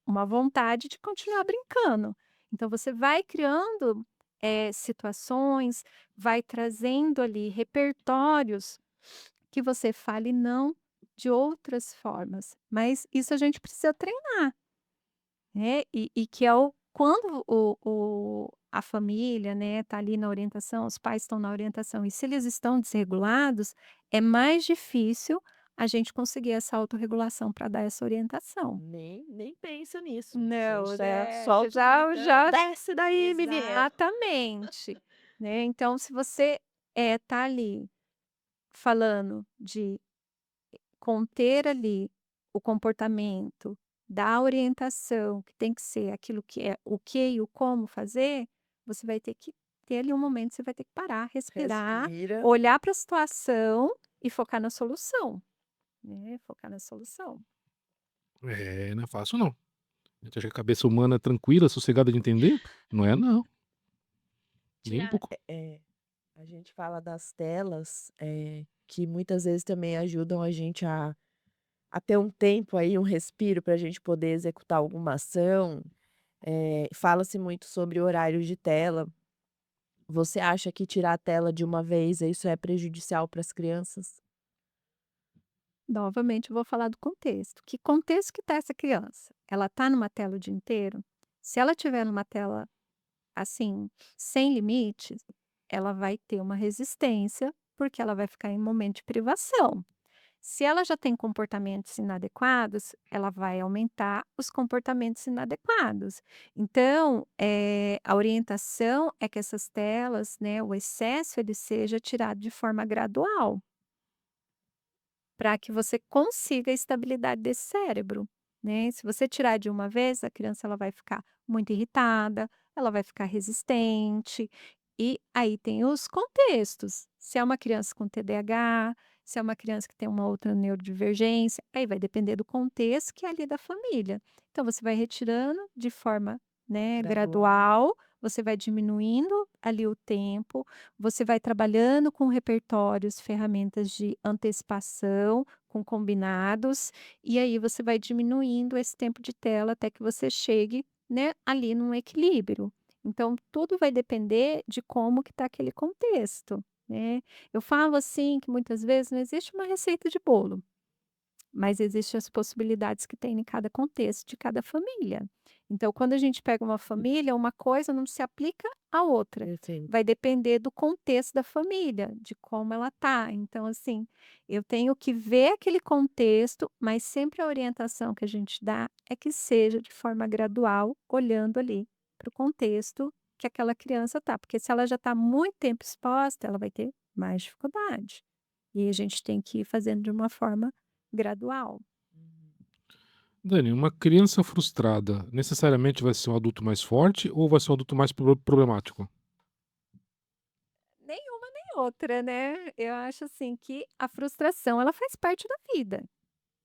uma vontade de continuar brincando. Então você vai criando, situações, vai trazendo ali repertórios que você fale não de outras formas, mas isso a gente precisa treinar. Né, e que é o quando a família, né, tá ali na orientação, os pais estão na orientação e se eles estão desregulados, é mais difícil a gente conseguir essa autorregulação para dar essa orientação. Nem penso nisso. A Não, gente já né, você solta o gritando: já "Desce daí menino". exatamente, né, então se você, tá ali falando de conter ali o comportamento, dar orientação, que tem que ser aquilo que é o que e o como fazer, você vai ter que ter ali um momento, você vai ter que parar, respirar, Respira. olhar para a situação e focar na solução, né, focar na solução. É, não é fácil não. A gente acha que a cabeça humana é tranquila, sossegada de entender? Não é não, nem um Tirar pouco. a gente fala das telas, que muitas vezes também ajudam a gente a ter um tempo aí, um respiro para a gente poder executar alguma ação. Fala-se muito sobre horários de tela. Você acha que tirar a tela de uma vez, isso é prejudicial para as crianças? Novamente eu vou falar do contexto, que contexto que está essa criança? Ela está numa tela o dia inteiro? Se ela estiver numa tela, assim, sem limites, ela vai ter uma resistência, porque ela vai ficar em momento de privação. Se ela já tem comportamentos inadequados, ela vai aumentar os comportamentos inadequados. Então, a orientação é que essas telas, né, o excesso ele seja tirado de forma gradual, para que você consiga a estabilidade desse cérebro, né. Se você tirar de uma vez, a criança ela vai ficar muito irritada, ela vai ficar resistente, e aí tem os contextos. Se é uma criança com TDAH, se é uma criança que tem uma outra neurodivergência, aí vai depender do contexto que é ali da família. Então você vai retirando de forma né, Gradual. gradual, você vai diminuindo ali o tempo, você vai trabalhando com repertórios, ferramentas de antecipação, com combinados, e aí você vai diminuindo esse tempo de tela até que você chegue, né, ali num equilíbrio. Então tudo vai depender de como que está aquele contexto, né. Eu falo assim que muitas vezes não existe uma receita de bolo. Mas existem as possibilidades que tem em cada contexto de cada família. Então, quando a gente pega uma família, uma coisa não se aplica à outra. Perfeito. Vai depender do contexto da família, de como ela tá. Então, assim, eu tenho que ver aquele contexto, mas sempre a orientação que a gente dá é que seja de forma gradual, olhando ali para o contexto que aquela criança tá. Porque se ela já está muito tempo exposta, ela vai ter mais dificuldade. E a gente tem que ir fazendo de uma forma gradual. Dani, uma criança frustrada necessariamente vai ser um adulto mais forte ou vai ser um adulto mais problemático? Nenhuma nem outra, né. Eu acho, assim, que a frustração ela faz parte da vida,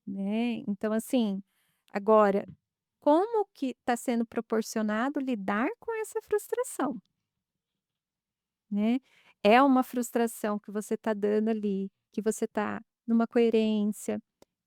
né. Então, assim, agora, como que está sendo proporcionado lidar com essa frustração, né. É uma frustração que você está dando ali, que você está numa coerência,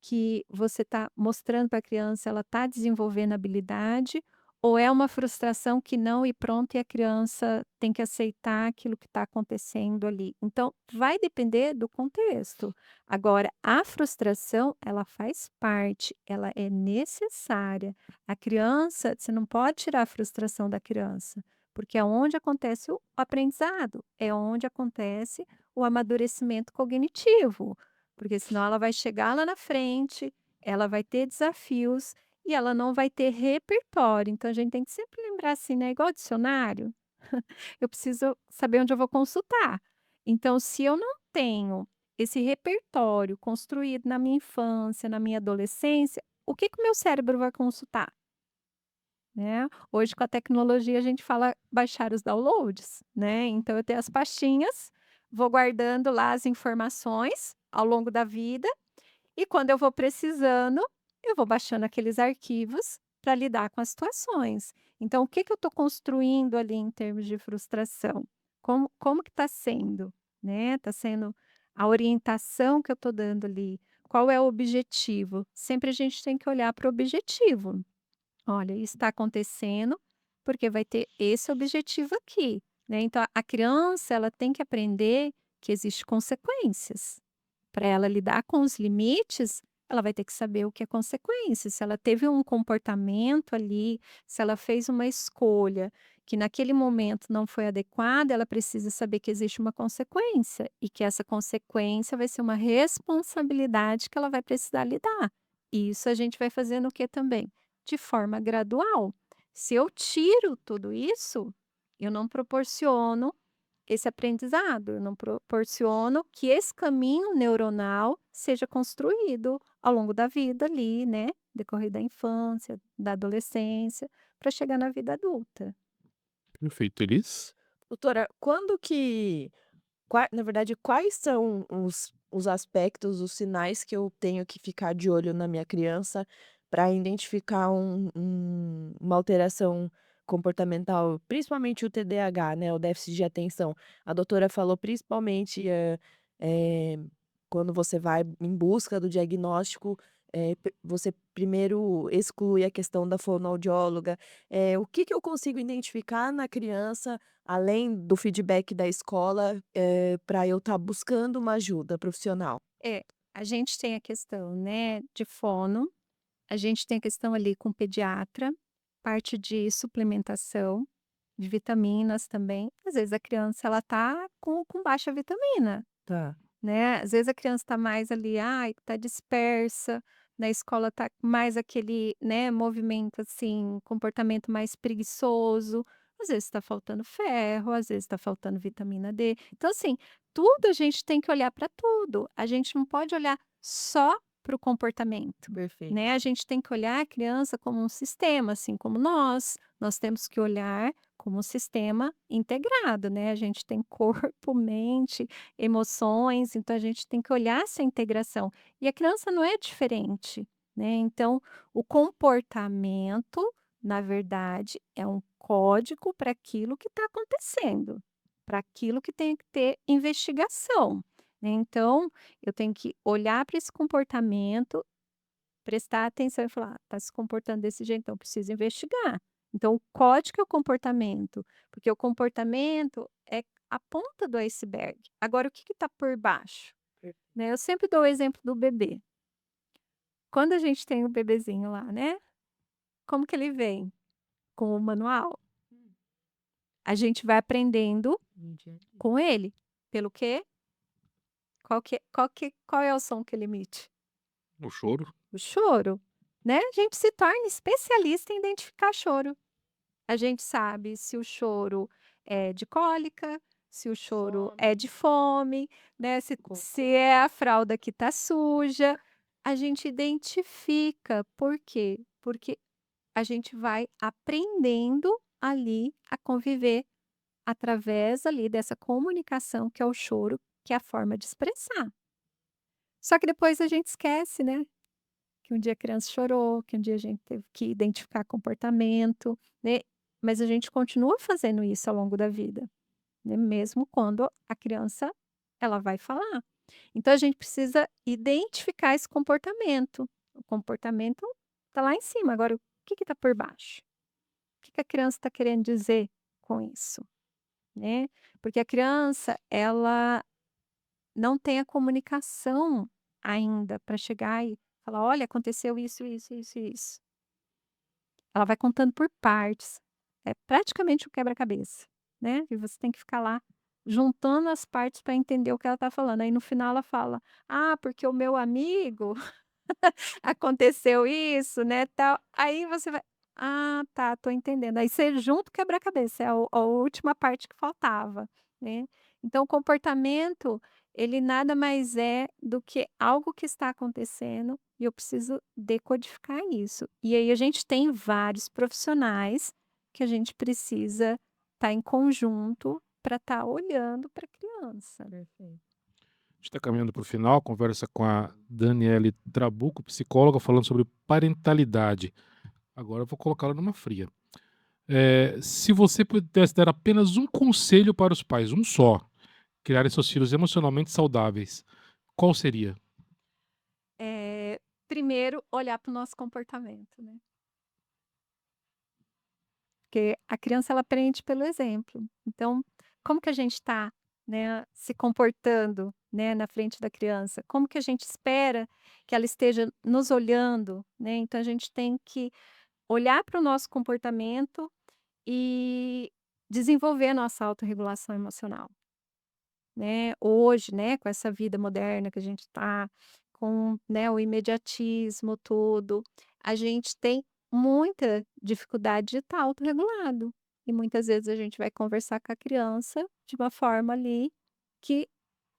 que você está mostrando para a criança, ela está desenvolvendo habilidade, ou é uma frustração que não e pronto, e a criança tem que aceitar aquilo que está acontecendo ali. Então, vai depender do contexto. Agora, a frustração, ela faz parte, ela é necessária. A criança, você não pode tirar a frustração da criança, porque é onde acontece o aprendizado, é onde acontece o amadurecimento cognitivo. Porque senão ela vai chegar lá na frente, ela vai ter desafios e ela não vai ter repertório. Então a gente tem que sempre lembrar assim, né, igual dicionário, eu preciso saber onde eu vou consultar. Então se eu não tenho esse repertório construído na minha infância, na minha adolescência, o que que o meu cérebro vai consultar, né? Hoje com a tecnologia a gente fala baixar os downloads, né? Então eu tenho as pastinhas, vou guardando lá as informações ao longo da vida e quando eu vou precisando, eu vou baixando aqueles arquivos para lidar com as situações. Então, o que que eu estou construindo ali em termos de frustração? Como que está sendo, né? Está sendo a orientação que eu estou dando ali? Qual é o objetivo? Sempre a gente tem que olhar para o objetivo. Olha, isso está acontecendo porque vai ter esse objetivo aqui, né? Então, a criança ela tem que aprender que existem consequências. Para ela lidar com os limites, ela vai ter que saber o que é consequência. Se ela teve um comportamento ali, se ela fez uma escolha que naquele momento não foi adequada, ela precisa saber que existe uma consequência e que essa consequência vai ser uma responsabilidade que ela vai precisar lidar. E isso a gente vai fazendo o que também? De forma gradual. Se eu tiro tudo isso, eu não proporciono esse aprendizado, eu não proporciono que esse caminho neuronal seja construído ao longo da vida ali, né, decorrer da infância, da adolescência, para chegar na vida adulta. Perfeito, Elis? Doutora, quando que na verdade, quais são os aspectos, os sinais que eu tenho que ficar de olho na minha criança para identificar uma alteração comportamental, principalmente o TDAH, né, o déficit de atenção? A doutora falou principalmente, eh, quando você vai em busca do diagnóstico, você primeiro exclui a questão da fonoaudióloga. O que que eu consigo identificar na criança, além do feedback da escola, para eu estar buscando uma ajuda profissional? É, a gente tem a questão, né, de fono, a gente tem a questão ali com o pediatra, parte de suplementação, de vitaminas também. Às vezes a criança ela tá com baixa vitamina. Tá. Né, às vezes a criança está mais ali, ai, tá dispersa, na escola tá mais aquele, né, movimento, assim, comportamento mais preguiçoso, às vezes está faltando ferro, às vezes está faltando vitamina D. Então, assim, tudo a gente tem que olhar para tudo, a gente não pode olhar só para o comportamento, Perfeito. né, a gente tem que olhar a criança como um sistema, assim como nós temos que olhar como um sistema integrado, né, a gente tem corpo, mente, emoções, então a gente tem que olhar essa integração. E a criança não é diferente, né, então o comportamento na verdade, é um código para aquilo que está acontecendo, para aquilo que tem que ter investigação, né. Então, eu tenho que olhar para esse comportamento, prestar atenção e falar: "Está se comportando desse jeito, então eu preciso investigar". Então o código é o comportamento, porque o comportamento é a ponta do iceberg. Agora o que está por baixo, Per né. Eu sempre dou o exemplo do bebê. Quando a gente tem o bebezinho lá, né, como que ele vem? Com o manual. Hum. A gente vai aprendendo No dia a dia. com ele. Pelo quê? Qual é o som que ele emite? O choro. O choro, né. A gente se torna especialista em identificar choro. A gente sabe se o choro é de cólica, se o choro Fome, é de fome, né, se cocô. é a fralda que tá suja. A gente identifica. Por quê? Porque a gente vai aprendendo ali a conviver através ali dessa comunicação que é o choro, que é a forma de expressar. Só que depois a gente esquece, né, que um dia a criança chorou, que um dia a gente teve que identificar comportamento, né, mas a gente continua fazendo isso ao longo da vida, né, mesmo quando a criança, ela vai falar. Então a gente precisa identificar esse comportamento. O comportamento está lá em cima, agora o que está por baixo? O que que a criança está querendo dizer com isso, né? Porque a criança, ela não tem a comunicação ainda para chegar e falar: "Olha, aconteceu isso, isso, isso e isso". Ela vai contando por partes. É praticamente um quebra-cabeça, né, e você tem que ficar lá juntando as partes para entender o que ela está falando. Aí no final ela fala: "Ah, porque o meu amigo aconteceu isso, né, tal". Aí você vai: "Ah, tá, tô entendendo". Aí você junta o quebra-cabeça, é a última parte que faltava, né. Então o comportamento, ele nada mais é do que algo que está acontecendo e eu preciso decodificar isso. E aí a gente tem vários profissionais que a gente precisa estar em conjunto para estar olhando para a criança. Perfeito. A gente está caminhando para o final, conversa com a Daniele Trabuco, psicóloga, falando sobre parentalidade. Agora eu vou colocá-la numa fria. Se você pudesse dar apenas um conselho para os pais, um só, criarem seus filhos emocionalmente saudáveis, qual seria? Primeiro olhar para o nosso comportamento, né. Porque a criança ela aprende pelo exemplo. Então, como que a gente está, né, se comportando, né, na frente da criança? Como que a gente espera que ela esteja nos olhando, né? Então a gente tem que olhar para o nosso comportamento e desenvolver a nossa autorregulação emocional, né? Hoje, né, com essa vida moderna que a gente está, com, né, o imediatismo, tudo, a gente tem muita dificuldade de estar autorregulado. E muitas vezes a gente vai conversar com a criança de uma forma ali que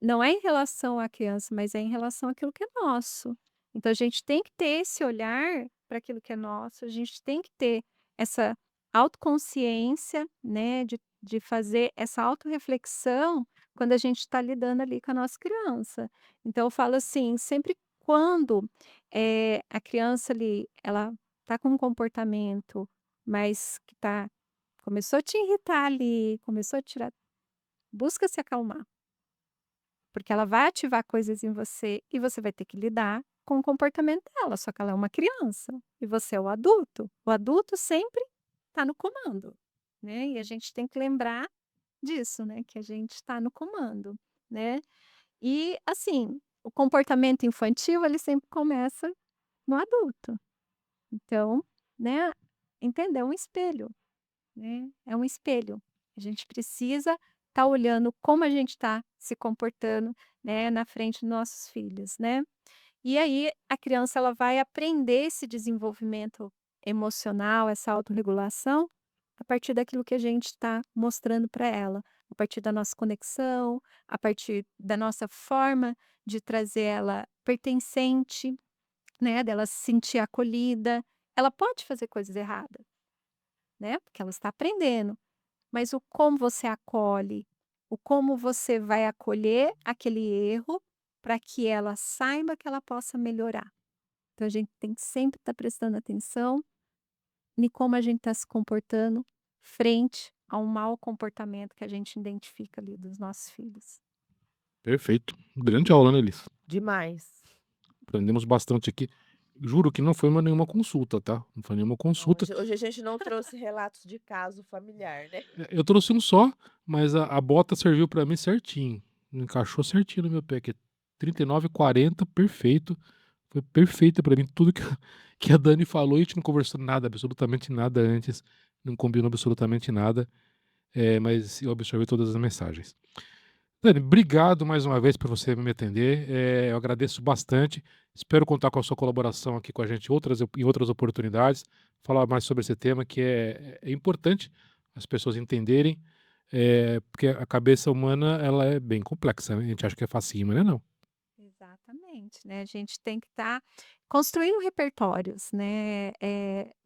não é em relação à criança, mas é em relação àquilo que é nosso. Então a gente tem que ter esse olhar para aquilo que é nosso, a gente tem que ter essa autoconsciência, né, de fazer essa autorreflexão quando a gente está lidando ali com a nossa criança. Então eu falo assim, sempre quando, a criança ali, ela tá com um comportamento, mas que começou a te irritar ali, começou a tirar, busca se acalmar, porque ela vai ativar coisas em você e você vai ter que lidar com o comportamento dela, só que ela é uma criança e você é o adulto. O adulto sempre está no comando, né, e a gente tem que lembrar disso, né, que a gente está no comando, né. E, assim, o comportamento infantil, ele sempre começa no adulto. Então, né, entender, é um espelho, né, é um espelho. A gente precisa estar olhando como a gente está se comportando, né, na frente dos nossos filhos, né. E aí a criança ela vai aprender esse desenvolvimento emocional, essa autorregulação, a partir daquilo que a gente está mostrando para ela, a partir da nossa conexão, a partir da nossa forma de trazer ela pertencente, né, dela se sentir acolhida. Ela pode fazer coisas erradas, né, porque ela está aprendendo, mas o como você acolhe, o como você vai acolher aquele erro para que ela saiba que ela possa melhorar. Então a gente tem que sempre estar prestando atenção em como a gente está se comportando frente a um mau comportamento que a gente identifica ali dos nossos filhos. Perfeito. Grande aula, né, Elis? Demais. Aprendemos bastante aqui. Juro que não foi nenhuma consulta, tá? Não foi nenhuma Não, consulta. hoje a gente não trouxe relatos de caso familiar, né? Eu trouxe um só, mas a bota serviu pra mim certinho. Encaixou certinho no meu pé, que é 39,40, perfeito. Foi perfeito pra mim tudo que, que a Dani falou. E a gente não conversou nada, absolutamente nada antes. Não combinou absolutamente nada. Mas eu absorvi todas as mensagens. Dani, obrigado mais uma vez por você me atender. Eu agradeço bastante. Espero contar com a sua colaboração aqui com a gente em outras oportunidades. Falar mais sobre esse tema que é importante as pessoas entenderem, porque a cabeça humana ela é bem complexa, né? A gente acha que é facinho, mas não é não. Exatamente, né, a gente tem que estar construindo repertórios, né,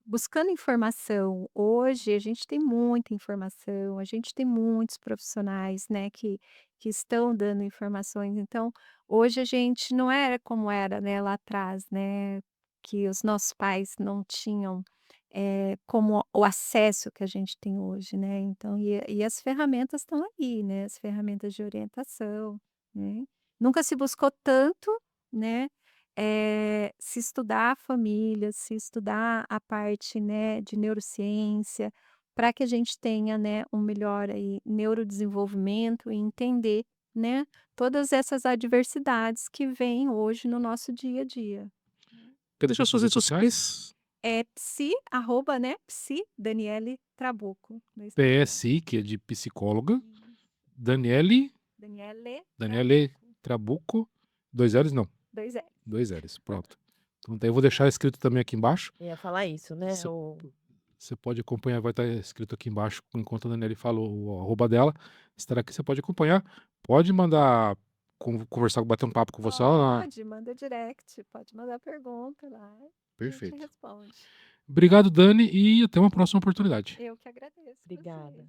buscando informação. Hoje a gente tem muita informação, a gente tem muitos profissionais, né, que estão dando informações, então, hoje a gente não era como era, né, lá atrás, né, que os nossos pais não tinham, como o acesso que a gente tem hoje, né, então e as ferramentas estão aí, né, as ferramentas de orientação, né. Nunca se buscou tanto, né, se estudar a família, se estudar a parte, né, de neurociência, para que a gente tenha, né, um melhor aí neurodesenvolvimento e entender, né, todas essas adversidades que vêm hoje no nosso dia a dia. Quer deixar suas redes sociais? É psi, arroba, né, psi Daniele Trabuco no Instagram. PSI, que é de psicóloga. Isso. Daniele, Daniele Daniele Trabuco, Trabuco. 2 L's, não. 2 L's. 2 L's, pronto. Então daí eu vou deixar escrito também aqui embaixo. Eu ia falar isso, né? Você você pode acompanhar, vai estar escrito aqui embaixo, enquanto a Daniele falou o arroba dela, estará aqui, você pode acompanhar. Pode mandar conversar, bater um papo com você lá. Pode, manda direct, pode mandar pergunta lá, a gente Perfeito. responde. Obrigado, Dani, e até uma próxima oportunidade. Eu que agradeço você. Obrigada.